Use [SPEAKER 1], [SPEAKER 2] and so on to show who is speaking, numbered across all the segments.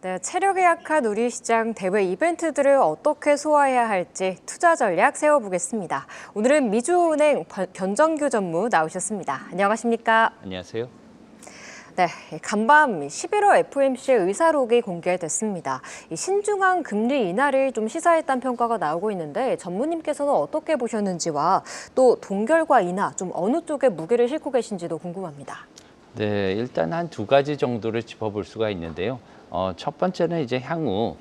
[SPEAKER 1] 네, 체력이 약한 우리 시장 대외 이벤트들을 어떻게 소화해야 할지 투자 전략 세워보겠습니다. 오늘은 미주은행 변정규 전무 나오셨습니다. 안녕하십니까?
[SPEAKER 2] 안녕하세요.
[SPEAKER 1] 네, 간밤 11월 FOMC의 의사록이 공개됐습니다. 이 신중한 금리 인하를 좀 시사했다는 평가가 나오고 있는데 전무님께서는 어떻게 보셨는지와 또 동결과 인하 좀 어느 쪽에 무게를 싣고 계신지도 궁금합니다.
[SPEAKER 2] 네, 일단 한 두 가지 정도를 짚어볼 수가 있는데요. 첫 번째는 이제 향후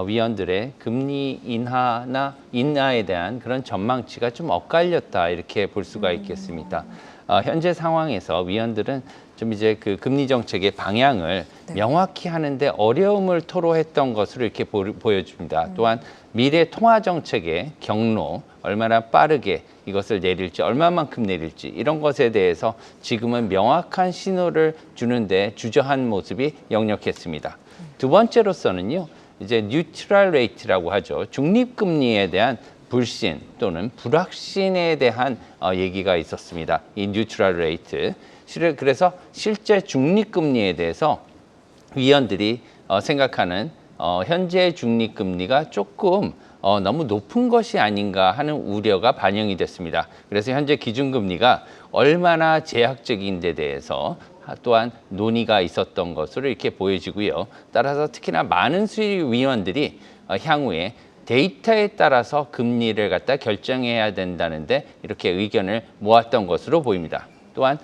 [SPEAKER 2] 위원들의 금리 인하에 대한 그런 전망치가 좀 엇갈렸다 이렇게 볼 수가 있겠습니다. 현재 상황에서 위원들은 좀 이제 그 금리 정책의 방향을 명확히 하는데 어려움을 토로했던 것으로 이렇게 보여집니다. 또한 미래 통화 정책의 경로, 얼마나 빠르게 이것을 내릴지, 얼마만큼 내릴지 이런 것에 대해서 지금은 명확한 신호를 주는데 주저한 모습이 역력했습니다. 두 번째로서는요, 이제 뉴트럴 레이트라고 하죠. 중립금리에 대한 불신 또는 불확신에 대한 얘기가 있었습니다. 이 뉴트럴 레이트. 그래서 실제 중립금리에 대해서 위원들이 생각하는 현재 중립금리가 조금 너무 높은 것이 아닌가 하는 우려가 반영이 됐습니다. 그래서 현재 기준금리가 얼마나 제약적인 데 대해서 또한 논의가 있었던 것으로 이렇게 보여지고요. 따라서 특히나 많은 수의위원들이 향후에 데이터에 따라서 금리를 갖다 결정해야 된다는데 이렇게 의견을 모았던 것으로 보입니다. 또한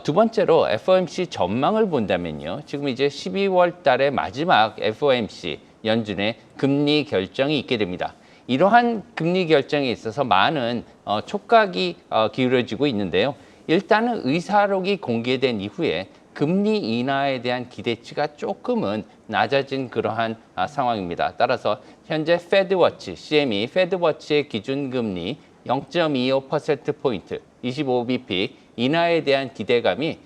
[SPEAKER 2] 두 번째로 FOMC 전망을 본다면요. 지금 이제 12월 달에 마지막 FOMC 연준의 금리 결정이 있게 됩니다. 이러한 금리 결정에 있어서 많은 촉각이 기울어지고 있는데요. 일단은 의사록이 공개된 이후에 금리 인하에 대한 기대치가 조금은 낮아진 그러한 상황입니다. 따라서 현재 페드워치, CME 페드워치의 기준금리 0.25%포인트, 25bp 인하에 대한 기대감이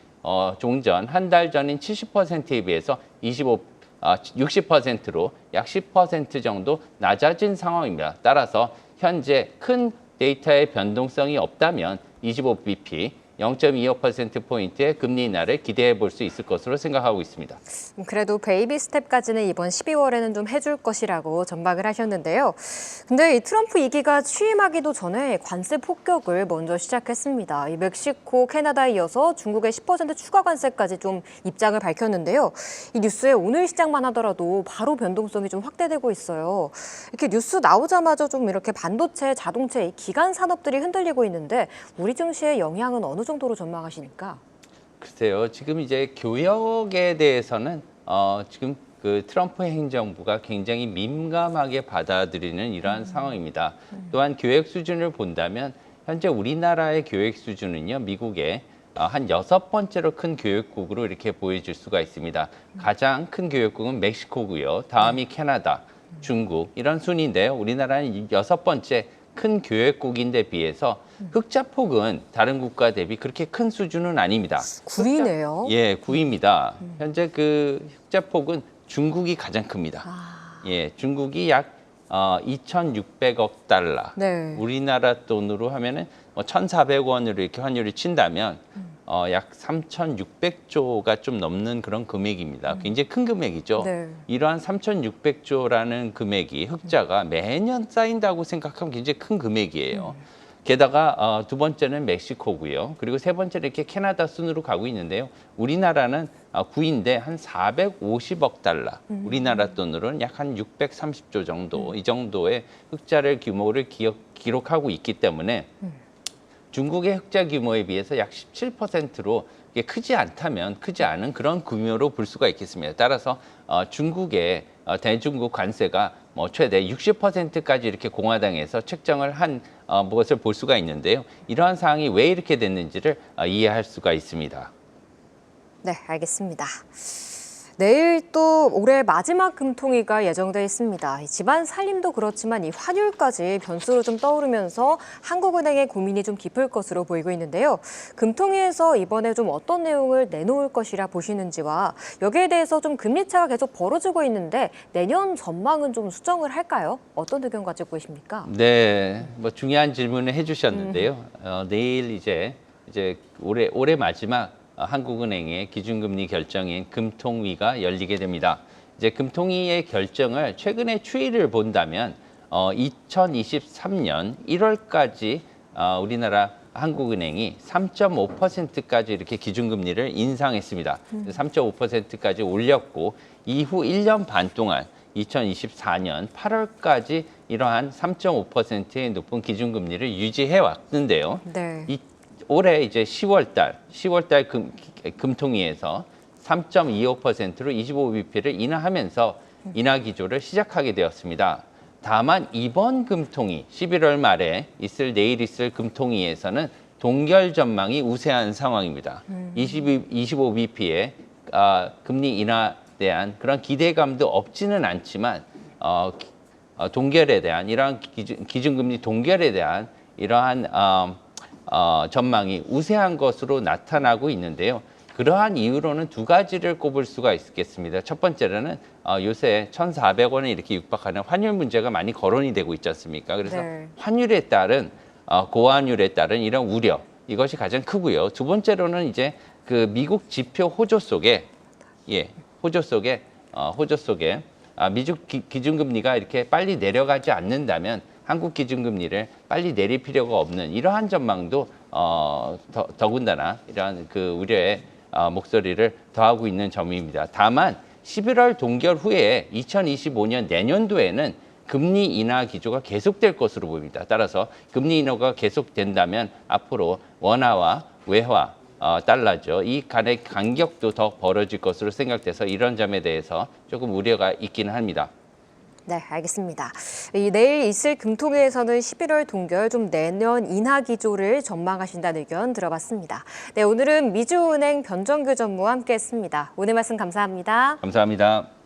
[SPEAKER 2] 종전 한 달 전인 70%에 비해서 60%로 약 10% 정도 낮아진 상황입니다. 따라서 현재 큰 데이터의 변동성이 없다면 25bp 0.25%포인트의 금리 인하를 기대해 볼 수 있을 것으로 생각하고 있습니다.
[SPEAKER 1] 그래도 베이비 스텝까지는 이번 12월에는 좀 해줄 것이라고 전망을 하셨는데요. 근데 이 트럼프 2기가 취임하기도 전에 관세 폭격을 먼저 시작했습니다. 이 멕시코, 캐나다에 이어서 중국의 10% 추가 관세까지 좀 입장을 밝혔는데요. 이 뉴스에 오늘 시장만 하더라도 바로 변동성이 좀 확대되고 있어요. 이렇게 뉴스 나오자마자 좀 이렇게 반도체, 자동차, 기간 산업들이 흔들리고 있는데 우리 증시의 영향은 어느 정도로 전망하시니까?
[SPEAKER 2] 글쎄요, 지금 이제 교역에 대해서는 지금 그 트럼프 행정부가 굉장히 민감하게 받아들이는 이러한 상황입니다. 또한 교역 수준을 본다면 현재 우리나라의 교역 수준은요, 미국의 한 6번째로 큰 교역국으로 이렇게 보여질 수가 있습니다. 가장 큰 교역국은 멕시코고요. 다음이 캐나다, 중국 이런 순인데요. 우리나라는 6번째 큰 교역국인데 비해서 흑자폭은 다른 국가 대비 그렇게 큰 수준은 아닙니다.
[SPEAKER 1] 9위네요.
[SPEAKER 2] 예, 9위입니다. 현재 그 흑자폭은 중국이 가장 큽니다. 예, 중국이 약 2,600억 달러.
[SPEAKER 1] 네.
[SPEAKER 2] 우리나라 돈으로 하면은 1,400원으로 이렇게 환율을 친다면 약 3,600조가 좀 넘는 그런 금액입니다. 굉장히 큰 금액이죠.
[SPEAKER 1] 네.
[SPEAKER 2] 이러한 3,600조라는 금액이 흑자가 매년 쌓인다고 생각하면 굉장히 큰 금액이에요. 게다가 두 번째는 멕시코고요. 그리고 세 번째는 이렇게 캐나다 순으로 가고 있는데요. 우리나라는 9위인데 한 450억 달러. 우리나라 돈으로는 약 한 630조 정도. 이 정도의 흑자를 규모를 기록하고 있기 때문에 중국의 흑자 규모에 비해서 약 17%로 이게 크지 않은 그런 규모로 볼 수가 있겠습니다. 따라서 중국의 대중국 관세가 최대 60%까지 이렇게 공화당에서 책정을 한 것을 볼 수가 있는데요. 이러한 상황이 왜 이렇게 됐는지를 이해할 수가 있습니다.
[SPEAKER 1] 네, 알겠습니다. 내일 또 올해 마지막 금통위가 예정돼 있습니다. 집안 살림도 그렇지만 이 환율까지 변수로 좀 떠오르면서 한국은행의 고민이 좀 깊을 것으로 보이고 있는데요. 금통위에서 이번에 좀 어떤 내용을 내놓을 것이라 보시는지와 여기에 대해서 좀 금리 차가 계속 벌어지고 있는데 내년 전망은 좀 수정을 할까요? 어떤 의견 가지고 계십니까?
[SPEAKER 2] 네, 중요한 질문을 해주셨는데요. 내일 이제 올해 마지막 한국은행의 기준금리 결정인 금통위가 열리게 됩니다. 이제 금통위의 결정을 최근의 추이를 본다면 2023년 1월까지 우리나라 한국은행이 3.5%까지 이렇게 기준금리를 인상했습니다. 3.5%까지 올렸고 이후 1년 반 동안 2024년 8월까지 이러한 3.5%의 높은 기준금리를 유지해 왔는데요.
[SPEAKER 1] 네.
[SPEAKER 2] 올해 이제 10월달 금통위에서 3.25%로 25bp를 인하하면서 인하 기조를 시작하게 되었습니다. 다만 이번 금통위 11월 말에 내일 있을 금통위에서는 동결 전망이 우세한 상황입니다. 25bp의 금리 인하에 대한 그런 기대감도 없지는 않지만 동결에 대한 이러한 기준금리 동결에 대한 이러한 전망이 우세한 것으로 나타나고 있는데요. 그러한 이유로는 두 가지를 꼽을 수가 있겠습니다. 첫 번째로는 요새 1,400원에 이렇게 육박하는 환율 문제가 많이 거론이 되고 있지 않습니까? 그래서
[SPEAKER 1] 네.
[SPEAKER 2] 환율에 따른 고환율에 따른 이런 우려 이것이 가장 크고요. 두 번째로는 이제 그 미국 지표 호조 속에 미국 기준금리가 이렇게 빨리 내려가지 않는다면 한국 기준금리를 빨리 내릴 필요가 없는 이러한 전망도 더군다나 이러한 그 우려의 목소리를 더하고 있는 점입니다. 다만 11월 동결 후에 2025년 내년도에는 금리 인하 기조가 계속될 것으로 보입니다. 따라서 금리 인하가 계속된다면 앞으로 원화와 외화, 달러죠. 이 간의 간격도 더 벌어질 것으로 생각돼서 이런 점에 대해서 조금 우려가 있기는 합니다.
[SPEAKER 1] 네, 알겠습니다. 내일 있을 금통위에서는 11월 동결 좀 내년 인하 기조를 전망하신다는 의견 들어봤습니다. 네, 오늘은 미주은행 변정규 전무와 함께했습니다. 오늘 말씀 감사합니다.
[SPEAKER 2] 감사합니다.